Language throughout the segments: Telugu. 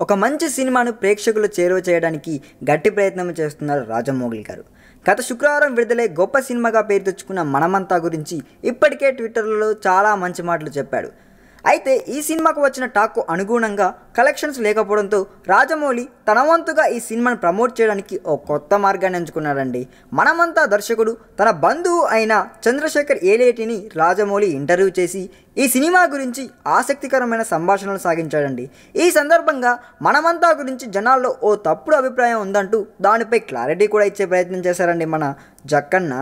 ఒక మంచి సినిమాను ప్రేక్షకులు చేరువ చేయడానికి గట్టి ప్రయత్నం చేస్తున్నారు రాజమౌళి గారు. గత శుక్రవారం విడుదలై గొప్ప సినిమాగా పేరు తెచ్చుకున్న మనమంతా గురించి ఇప్పటికే ట్విట్టర్లో చాలా మంచి మాటలు చెప్పాడు. అయితే ఈ సినిమాకు వచ్చిన టాక్కు అనుగుణంగా కలెక్షన్స్ లేకపోవడంతో రాజమౌళి తన వంతుగా ఈ సినిమాను ప్రమోట్ చేయడానికి ఓ కొత్త మార్గాన్ని ఎంచుకున్నాడండి. మనమంతా దర్శకుడు తన బంధువు అయిన చంద్రశేఖర్ ఏలేటిని రాజమౌళి ఇంటర్వ్యూ చేసి ఈ సినిమా గురించి ఆసక్తికరమైన సంభాషణలు సాగించాడండి. ఈ సందర్భంగా మనమంతా గురించి జనాల్లో ఓ తప్పుడు అభిప్రాయం ఉందంటూ దానిపై క్లారిటీ కూడా ఇచ్చే ప్రయత్నం చేశారండి మన జక్కన్న.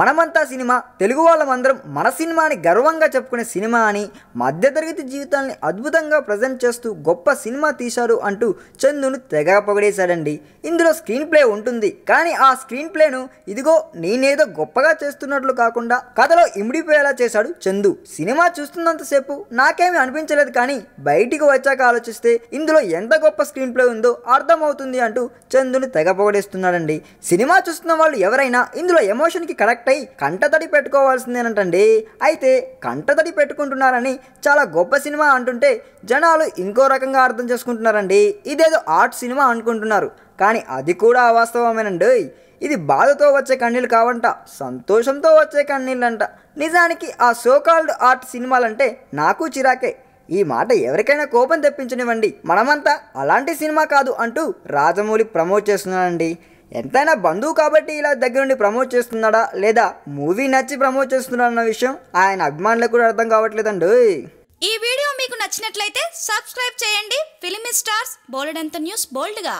మనమంతా సినిమా తెలుగు వాళ్ళమందరం మన సినిమాని గర్వంగా చెప్పుకునే సినిమా అని, మధ్యతరగతి జీవితాన్ని అద్భుతంగా ప్రజెంట్ చేస్తూ గొప్ప సినిమా తీశారు అంటూ చందును తెగ పొగిడేశాడండి. ఇందులో స్క్రీన్ ప్లే ఉంటుంది, కానీ ఆ స్క్రీన్ ప్లేను ఇదిగో నేనేదో గొప్పగా చేస్తున్నట్లు కాకుండా కథలో ఇమిడిపోయేలా చేశాడు చందు. సినిమా చూస్తున్నంతసేపు నాకేమీ అనిపించలేదు, కానీ బయటికి వచ్చాక ఆలోచిస్తే ఇందులో ఎంత గొప్ప స్క్రీన్ ప్లే ఉందో అర్థమవుతుంది అంటూ చందును తెగ పొగిడేస్తున్నాడండి. సినిమా చూస్తున్న వాళ్ళు ఎవరైనా ఇందులో ఎమోషన్కి కనెక్ట్ అయి కంటతడి పెట్టుకోవాల్సిందేనంటండి. అయితే కంటతడి పెట్టుకుంటున్నారని చాలా గొప్ప సినిమా అంటుంటే జనాలు ఇంకో రకంగా అర్థం చేసుకుంటున్నారండి. ఇదేదో ఆర్ట్ సినిమా అనుకుంటున్నారు, కానీ అది కూడా అవాస్తవమేనండి. ఇది బాధతో వచ్చే కన్నీళ్ళు కావంట, సంతోషంతో వచ్చే కన్నీళ్ళంట. నిజానికి ఆ సోకాల్డ్ ఆర్ట్ సినిమాలంటే నాకు చిరాకే. ఈ మాట ఎవరికైనా కోపం తెప్పించనివ్వండి, మనమంతా అలాంటి సినిమా కాదు అంటూ రాజమౌళి ప్రమోట్ చేస్తున్నాడండి. ఎంతైనా బంధువు కాబట్టి ఇలా దగ్గరుండి ప్రమోట్ చేస్తున్నాడా లేదా మూవీ నచ్చి ప్రమోట్ చేస్తున్నాడా అన్న విషయం ఆయన అభిమానులకు కూడా అర్థం కావట్లేదండి. ఈ వీడియో మీకు నచ్చినట్లయితే సబ్స్క్రైబ్ చేయండి. ఫిలిమి స్టార్స్ బోలెడంత న్యూస్ బోల్డ్గా.